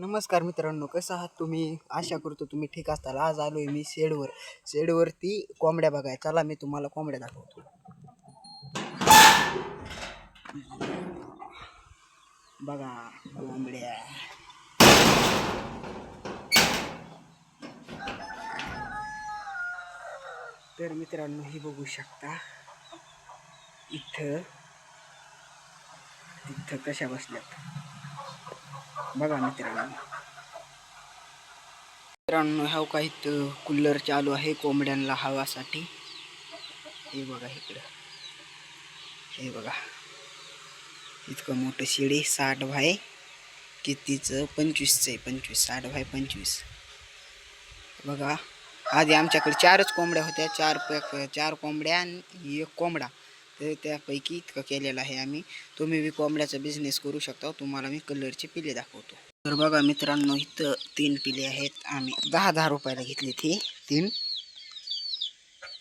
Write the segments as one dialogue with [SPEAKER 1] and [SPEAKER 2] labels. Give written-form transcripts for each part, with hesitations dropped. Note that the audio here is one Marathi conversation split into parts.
[SPEAKER 1] नमस्कार मित्रांनो, कसं आहात तुम्ही? आशा करतो तुम्ही ठीक असताल. आज आलोय मी शेडवरती कोंबड्या बघाय. चला मी तुम्हाला कोंबड्या दाखवतो. बघा कोंबड्या. तर मित्रांनो ही बघू शकता इथं कशा बसल्यात बघा मित्रांनो हा का इथं कूलर चालू आहे कोंबड्यांना हवासाठी. हे बघा इकडं, हे बघा इतकं मोठं शेळी 60 बाय कितीचं 25चं आहे. 25 60 बाय 25 बघा. आधी आमच्याकडे 4च कोंबड्या होत्या. 4 कोंबड्या आणि 1 कोंबडा. तर त्यापैकी इतकं केलेलं आहे आम्ही. तुम्ही बी कोंबड्याचा बिझनेस करू शकता. तुम्हाला मी कलरचे पिले दाखवतो. तर बघा मित्रांनो इथं 3 पिले आहेत. आम्ही 10-10 रुपयाला घेतली ती 3.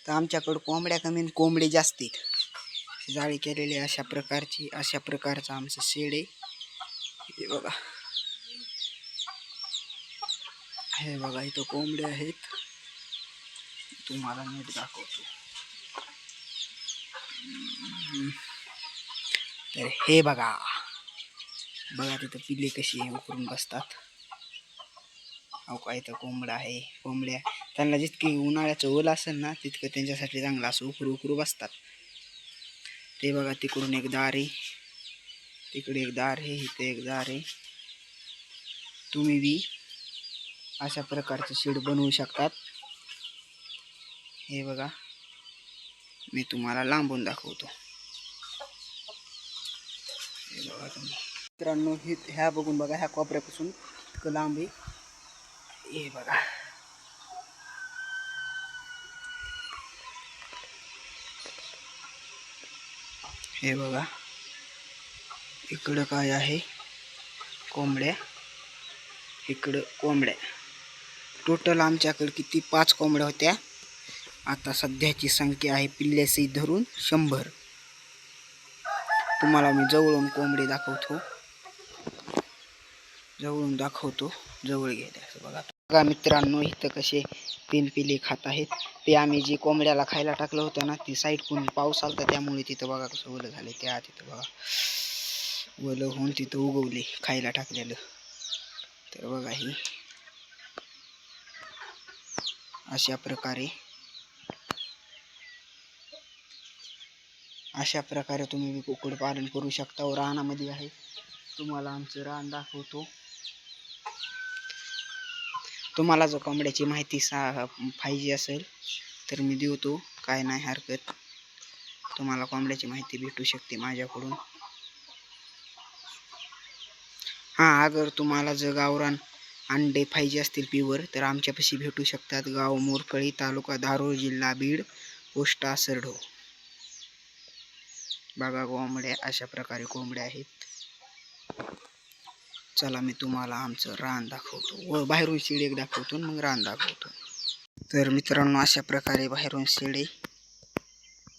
[SPEAKER 1] तर आमच्याकडं कोंबड्या कमी आणि कोंबडे जास्त आहेत. जाळी केलेली अशा प्रकारचं आमचं शेड आहे. हे बघा, हे बघा इथं कोंबडे आहेत. तुम्हाला नीट दाखवतो. तर हे बघा तिथं पिल्ले कशी उकरून बसतात. अहो काय इथं कोंबडा आहे. कोंबड्या त्यांना जितकी उन्हाळ्याचं ओलं असेल ना तितकं त्यांच्यासाठी चांगलं असं उकरू बसतात. ते बघा तिकडून एक दार आहे, तिकडे एक दार आहे, इथे एक दार आहे. तुम्ही बी अशा प्रकारचं शेड बनवू शकतात. हे बघा मी तुम्हाला लांबून दाखवतो. हे बघा तुम्ही मित्रांनो, ह्या बघून बघा, ह्या कोपऱ्यापासून इतकं लांब आहे. हे बघा, हे बघा इकडं काय आहे कोंबड्या, इकडं कोंबड्या. टोटल आमच्याकडे किती 5 कोंबड्या होत्या. आता सध्याची संख्या आहे पिल्ल्याशी धरून 100. तुम्हाला मी जवळून कोंबडी दाखवतो. जवळ गेले असं बघा मित्रांनो. इथं कसे 3 पिले खात आहेत. ते आम्ही जी कोंबड्याला खायला टाकलं होतं ना ती साईड कोण पाऊस आलता त्यामुळे तिथं बघा कसं ओलं झाले. त्या तिथं बघा ओलं होऊन तिथं उगवले खायला टाकलेलं. तर बघा ही अशा प्रकारे तुम्ही कुक्कुट पालन करू शकता. रानामध्ये आहे. तुम्हाला आमचं रान दाखवतो. तुम्हाला जर कोंबड्याची माहिती पाहिजे असेल तर मी देतो, काय नाही हरकत. तुम्हाला कोंबड्याची माहिती भेटू शकते माझ्याकडून. हां, अगर तुम्हाला जर गावरान अंडे पाहिजे असतील प्युअर तर आमच्यापाशी भेटू शकतात. गाव मोरकळी, तालुका धारूर, जिल्हा बीड, पोस्ट सरडो. बघा कोंबड्या अशा प्रकारे कोंबड्या आहेत. चला मी तुम्हाला आमचं रान दाखवतो व बाहेरून शेड एक दाखवतो मग रान दाखवतो. तर मित्रांनो अशा प्रकारे बाहेरून शेड आहे.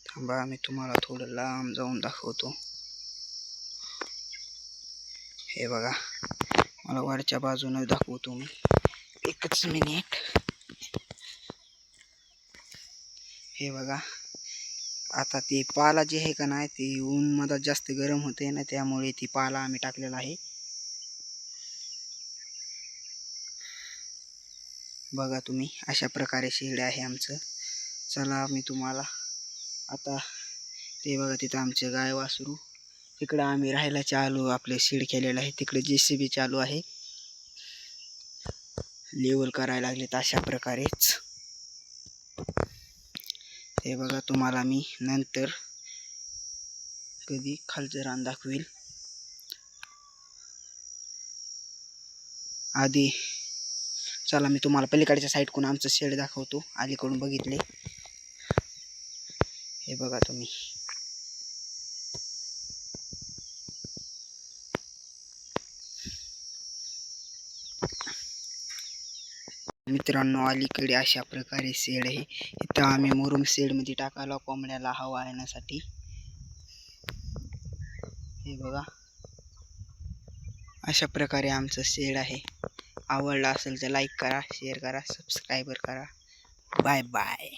[SPEAKER 1] थांबा मी तुम्हाला थोडं लांब जाऊन दाखवतो. हे बघा, मला वरच्या बाजूने दाखवतो मी. एकच मिनिट. हे बघा, आता ते पाला जे आहे का नाही ते ऊन मध्ये जास्त गरम होते ना त्यामुळे ती पाला आम्ही टाकलेला आहे. बघा तुम्ही अशा प्रकारे शेड आहे आमचं. चला मी तुम्हाला आता ते बघा तिथं आमचे गाय वासरू. तिकडं आम्ही राहायला चालू आपले शेड केलेलं आहे. तिकडे JCB चालू आहे. लेवल करायला लागलेत अशा प्रकारेच. हे बघा तुम्हाला मी नंतर कधी खालचं रान दाखवेल. आधी चला मी तुम्हाला पलीकडच्या साईडकडून आमचं शेड दाखवतो. अलीकडून बघितले. हे बघा तुम्ही. मित्रांनो अलीकडे अशा प्रकारे शेड आहे. इथं आम्ही मुरुम शेडमध्ये टाकायला कोंबड्याला हवा येण्यासाठी. हे बघा अशा प्रकारे आमचं शेड आहे. आवडला असेल तर लाईक करा, शेअर करा, सबस्क्राईबर करा. Bye bye.